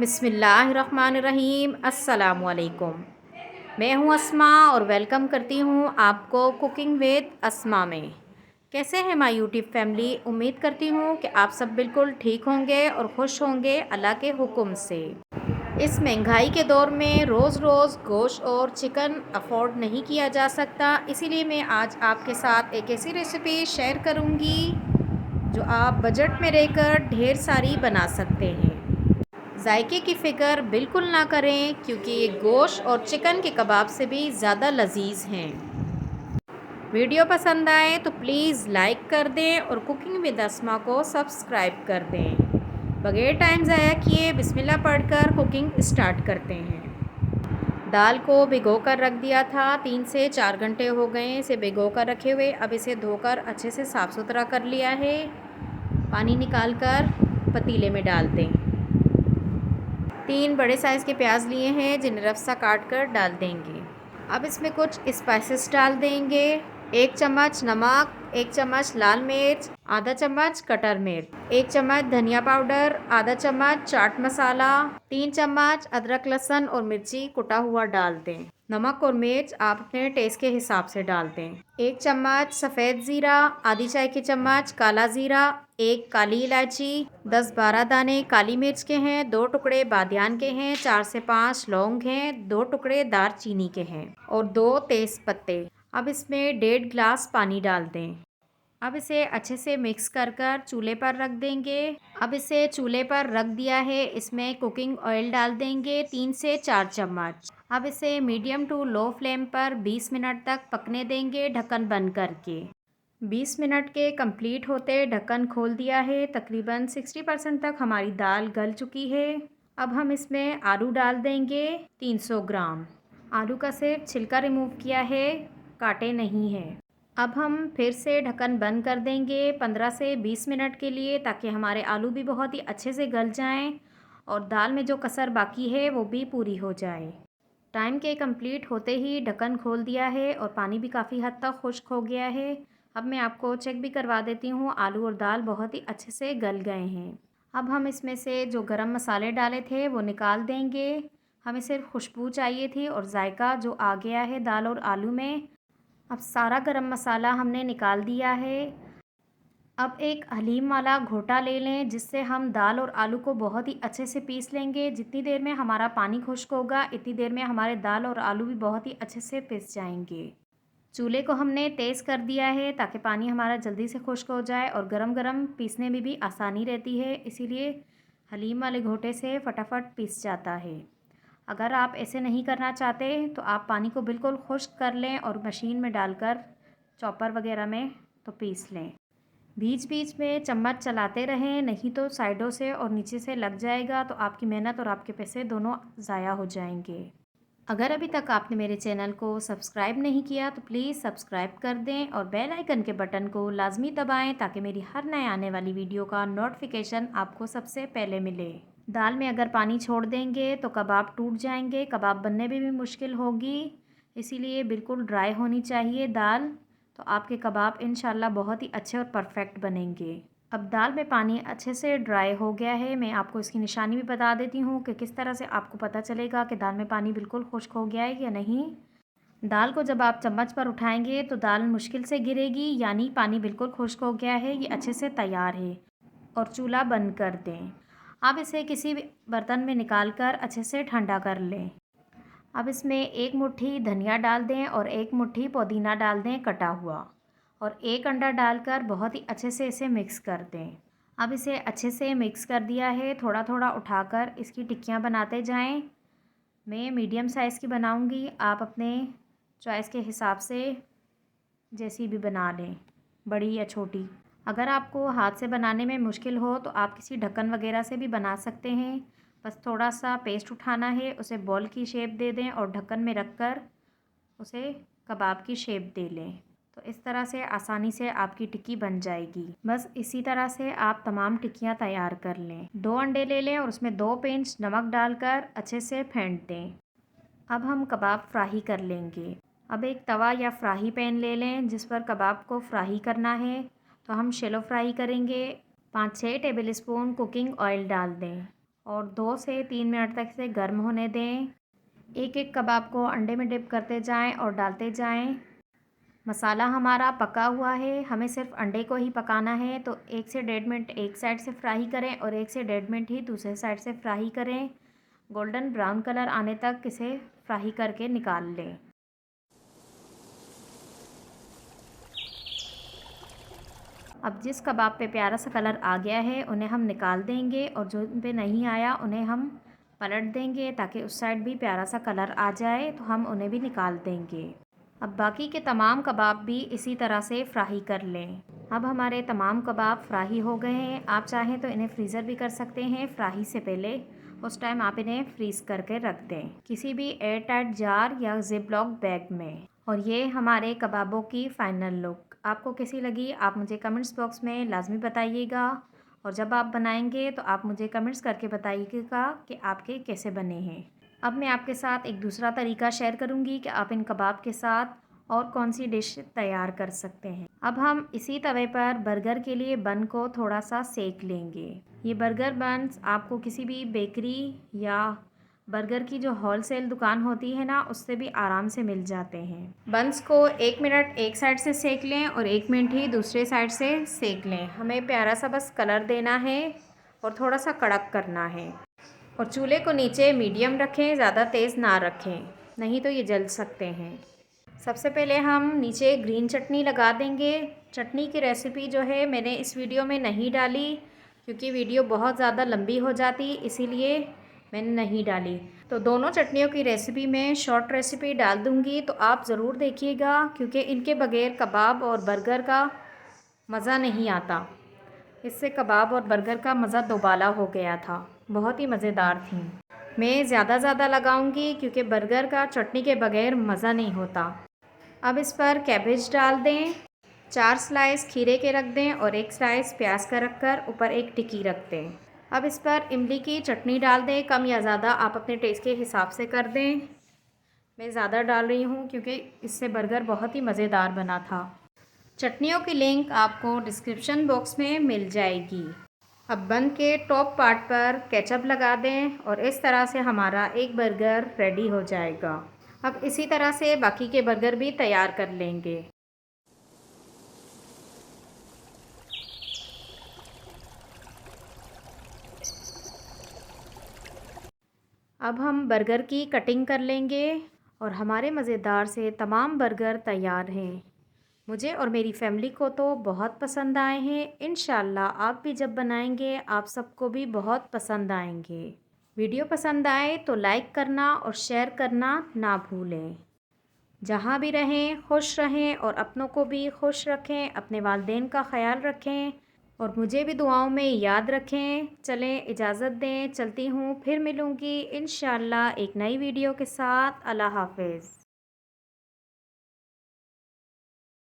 बिस्मिल्लाहिर्रहमानिर्रहीम। अस्सलामुअलैकुम। मैं हूं अस्मा और वेलकम करती हूं आपको कुकिंग विद अस्मा में। कैसे हैं माय यूट्यूब फैमिली? उम्मीद करती हूं कि आप सब बिल्कुल ठीक होंगे और खुश होंगे अल्लाह के हुक्म से। इस महंगाई के दौर में रोज़ रोज़ गोश्त और चिकन अफोर्ड नहीं किया जा सकता, इसीलिए मैं आज आपके साथ एक ऐसी रेसिपी शेयर करूंगी जो आप बजट में रहकर ढेर सारी बना सकते हैं। जायके की फ़िक्र बिल्कुल ना करें क्योंकि ये गोश्त और चिकन के कबाब से भी ज़्यादा लजीज हैं। वीडियो पसंद आए तो प्लीज़ लाइक कर दें और कुकिंग विद अस्मा को सब्सक्राइब कर दें। बगैर टाइम ज़ाया किए बिस्मिल्लाह पढ़कर कुकिंग स्टार्ट करते हैं। दाल को भिगो कर रख दिया था, 3 से 4 घंटे हो गए इसे भिगो कर रखे हुए। अब इसे धोकर अच्छे से साफ़ सुथरा कर लिया है। पानी निकाल कर पतीले में डाल दें। 3 बड़े साइज़ के प्याज लिए हैं जिन्हें रफ़सा काट कर डाल देंगे। अब इसमें कुछ स्पाइसेस डाल देंगे। 1 चम्मच नमक, 1 चम्मच लाल मिर्च, आधा चम्मच कटर मिर्च, 1 चम्मच धनिया पाउडर, आधा चम्मच चाट मसाला, 3 चम्मच अदरक लहसुन और मिर्ची कुटा हुआ डाल दें। नमक और मिर्च आप अपने टेस्ट के हिसाब से डाल दें। 1 चम्मच सफ़ेद ज़ीरा, आधी चाय की चम्मच काला ज़ीरा, 1 काली इलायची, 10-12 दाने काली मिर्च के हैं, 2 टुकड़े बादियान के हैं, 4 से 5 लौंग हैं, 2 टुकड़े दारचीनी के हैं और 2 तेज़ पत्ते। अब इसमें 1.5 गिलास पानी डाल दें। अब इसे अच्छे से मिक्स कर कर चूल्हे पर रख देंगे। अब इसे चूल्हे पर रख दिया है। इसमें कुकिंग ऑयल डाल देंगे 3 से 4 चम्मच। अब इसे मीडियम टू लो फ्लेम पर 20 मिनट तक पकने देंगे ढक्कन बंद करके। 20 मिनट के कंप्लीट होते ढक्कन खोल दिया है। तकरीबन 60% तक हमारी दाल गल चुकी है। अब हम इसमें आलू डाल देंगे 300 ग्राम। आलू का सिर्फ छिलका रिमूव किया है, कांटे नहीं है। अब हम फिर से ढक्कन बंद कर देंगे 15 से 20 मिनट के लिए, ताकि हमारे आलू भी बहुत ही अच्छे से गल जाएं और दाल में जो कसर बाकी है वो भी पूरी हो जाए। टाइम के कंप्लीट होते ही ढक्कन खोल दिया है और पानी भी काफ़ी हद तक खुश्क हो गया है। अब मैं आपको चेक भी करवा देती हूँ, आलू और दाल बहुत ही अच्छे से गल गए हैं। अब हम इसमें से जो गरम मसाले डाले थे वो निकाल देंगे। हमें सिर्फ खुशबू चाहिए थी और जायका जो आ गया है दाल और आलू में। अब सारा गरम मसाला हमने निकाल दिया है। अब एक हलीम वाला घोटा ले लें जिससे हम दाल और आलू को बहुत ही अच्छे से पीस लेंगे। जितनी देर में हमारा पानी खुश्क होगा इतनी देर में हमारे दाल और आलू भी बहुत ही अच्छे से पिस जाएंगे। चूल्हे को हमने तेज़ कर दिया है ताकि पानी हमारा जल्दी से खुश्क हो जाए और गरम गरम पीसने में भी आसानी रहती है, इसीलिए हलीम वाले घोटे से फटाफट पीस जाता है। अगर आप ऐसे नहीं करना चाहते तो आप पानी को बिल्कुल खुश्क कर लें और मशीन में डालकर चॉपर वगैरह में तो पीस लें। बीच बीच में चम्मच चलाते रहें, नहीं तो साइडों से और नीचे से लग जाएगा तो आपकी मेहनत और आपके पैसे दोनों ज़ाया हो जाएंगे। अगर अभी तक आपने मेरे चैनल को सब्सक्राइब नहीं किया तो प्लीज़ सब्सक्राइब कर दें और बेल आइकन के बटन को लाजमी दबाएं ताकि मेरी हर नए आने वाली वीडियो का नोटिफिकेशन आपको सबसे पहले मिले। दाल में अगर पानी छोड़ देंगे तो कबाब टूट जाएंगे, कबाब बनने में भी मुश्किल होगी, इसीलिए बिल्कुल ड्राई होनी चाहिए दाल, तो आपके कबाब इंशाल्लाह बहुत ही अच्छे और परफेक्ट बनेंगे। अब दाल में पानी अच्छे से ड्राई हो गया है। मैं आपको इसकी निशानी भी बता देती हूँ कि किस तरह से आपको पता चलेगा कि दाल में पानी बिल्कुल खुश्क हो गया है या नहीं। दाल को जब आप चम्मच पर उठाएंगे तो दाल मुश्किल से गिरेगी, यानी पानी बिल्कुल खुश्क हो गया है, ये अच्छे से तैयार है। और चूल्हा बंद कर दें। अब इसे किसी भी बर्तन में निकाल कर अच्छे से ठंडा कर लें। अब इसमें 1 मुट्ठी धनिया डाल दें और 1 मुट्ठी पुदीना डाल दें कटा हुआ, और 1 अंडा डालकर बहुत ही अच्छे से इसे मिक्स कर दें। अब इसे अच्छे से मिक्स कर दिया है, थोड़ा थोड़ा उठाकर इसकी टिक्कियाँ बनाते जाएं। मैं मीडियम साइज़ की बनाऊंगी, आप अपने चॉइस के हिसाब से जैसी भी बना लें, बड़ी या छोटी। अगर आपको हाथ से बनाने में मुश्किल हो तो आप किसी ढक्कन वगैरह से भी बना सकते हैं। बस थोड़ा सा पेस्ट उठाना है, उसे बॉल की शेप दे दें और ढक्कन में रखकर उसे कबाब की शेप दे लें। तो इस तरह से आसानी से आपकी टिक्की बन जाएगी। बस इसी तरह से आप तमाम टिक्कियाँ तैयार कर लें। 2 अंडे ले लें और उसमें 2 पिंच नमक डालकर अच्छे से फेंट दें। अब हम कबाब फ्राई कर लेंगे। अब एक तवा या फ्राई पैन ले लें जिस पर कबाब को फ्राई करना है, तो हम शैलो फ्राई करेंगे। 5-6 टेबल स्पून कुकिंग ऑयल डाल दें और 2 से 3 मिनट तक इसे गर्म होने दें। एक एक कबाब को अंडे में डिप करते जाएं और डालते जाएं। मसाला हमारा पका हुआ है, हमें सिर्फ अंडे को ही पकाना है। तो 1 से 1.5 मिनट एक साइड से फ्राई करें और 1 से 1.5 मिनट ही दूसरे साइड से फ्राई करें। गोल्डन ब्राउन कलर आने तक इसे फ्राई करके निकाल लें। अब जिस कबाब पे प्यारा सा कलर आ गया है उन्हें हम निकाल देंगे, और जो पे नहीं आया उन्हें हम पलट देंगे ताकि उस साइड भी प्यारा सा कलर आ जाए, तो हम उन्हें भी निकाल देंगे। अब बाकी के तमाम कबाब भी इसी तरह से फ्राई कर लें। अब हमारे तमाम कबाब फ्राई हो गए हैं। आप चाहें तो इन्हें फ्रीज़र भी कर सकते हैं फ्राई से पहले। उस टाइम आप इन्हें फ्रीज़ करके रख दें किसी भी एयर टाइट जार या जिप लॉक बैग में। और ये हमारे कबाबों की फ़ाइनल लुक आपको कैसी लगी, आप मुझे कमेंट्स बॉक्स में लाजमी बताइएगा। और जब आप बनाएंगे तो आप मुझे कमेंट्स करके बताइएगा कि आपके कैसे बने हैं। अब मैं आपके साथ एक दूसरा तरीका शेयर करूंगी कि आप इन कबाब के साथ और कौन सी डिश तैयार कर सकते हैं। अब हम इसी तवे पर बर्गर के लिए बन को थोड़ा सा सेक लेंगे। ये बर्गर बन्स आपको किसी भी बेकरी या बर्गर की जो होलसेल दुकान होती है ना, उससे भी आराम से मिल जाते हैं। बन्स को 1 मिनट एक साइड से सेक लें और 1 मिनट ही दूसरे साइड से सेक लें। हमें प्यारा सा बस कलर देना है और थोड़ा सा कड़क करना है। और चूल्हे को नीचे मीडियम रखें, ज़्यादा तेज़ ना रखें, नहीं तो ये जल सकते हैं। सबसे पहले हम नीचे ग्रीन चटनी लगा देंगे। चटनी की रेसिपी जो है मैंने इस वीडियो में नहीं डाली, क्योंकि वीडियो बहुत ज़्यादा लंबी हो जाती, इसीलिए मैंने नहीं डाली। तो दोनों चटनियों की रेसिपी मैं शॉर्ट रेसिपी डाल दूँगी, तो आप ज़रूर देखिएगा, क्योंकि इनके बग़ैर कबाब और बर्गर का मज़ा नहीं आता। इससे कबाब और बर्गर का मज़ा दोबाला हो गया था, बहुत ही मज़ेदार थी। मैं ज़्यादा लगाऊंगी क्योंकि बर्गर का चटनी के बग़ैर मज़ा नहीं होता। अब इस पर कैबेज डाल दें, 4 स्लाइस खीरे के रख दें और 1 स्लाइस प्याज का रख कर ऊपर एक टिक्की रख दें। अब इस पर इमली की चटनी डाल दें, कम या ज़्यादा आप अपने टेस्ट के हिसाब से कर दें। मैं ज़्यादा डाल रही हूँ क्योंकि इससे बर्गर बहुत ही मज़ेदार बना था। चटनियों की लिंक आपको डिस्क्रिप्शन बॉक्स में मिल जाएगी। अब बन के टॉप पार्ट पर केचप लगा दें और इस तरह से हमारा एक बर्गर रेडी हो जाएगा। अब इसी तरह से बाकी के बर्गर भी तैयार कर लेंगे। अब हम बर्गर की कटिंग कर लेंगे और हमारे मज़ेदार से तमाम बर्गर तैयार हैं। मुझे और मेरी फैमिली को तो बहुत पसंद आए हैं। इंशाल्लाह आप भी जब बनाएंगे आप सबको भी बहुत पसंद आएंगे। वीडियो पसंद आए तो लाइक करना और शेयर करना ना भूलें। जहाँ भी रहें खुश रहें और अपनों को भी खुश रखें, अपने वालिदैन का ख्याल रखें और मुझे भी दुआओं में याद रखें। चलें इजाज़त दें, चलती हूँ, फिर मिलूँगी इंशाल्लाह एक नई वीडियो के साथ। अल्लाह हाफ़िज़।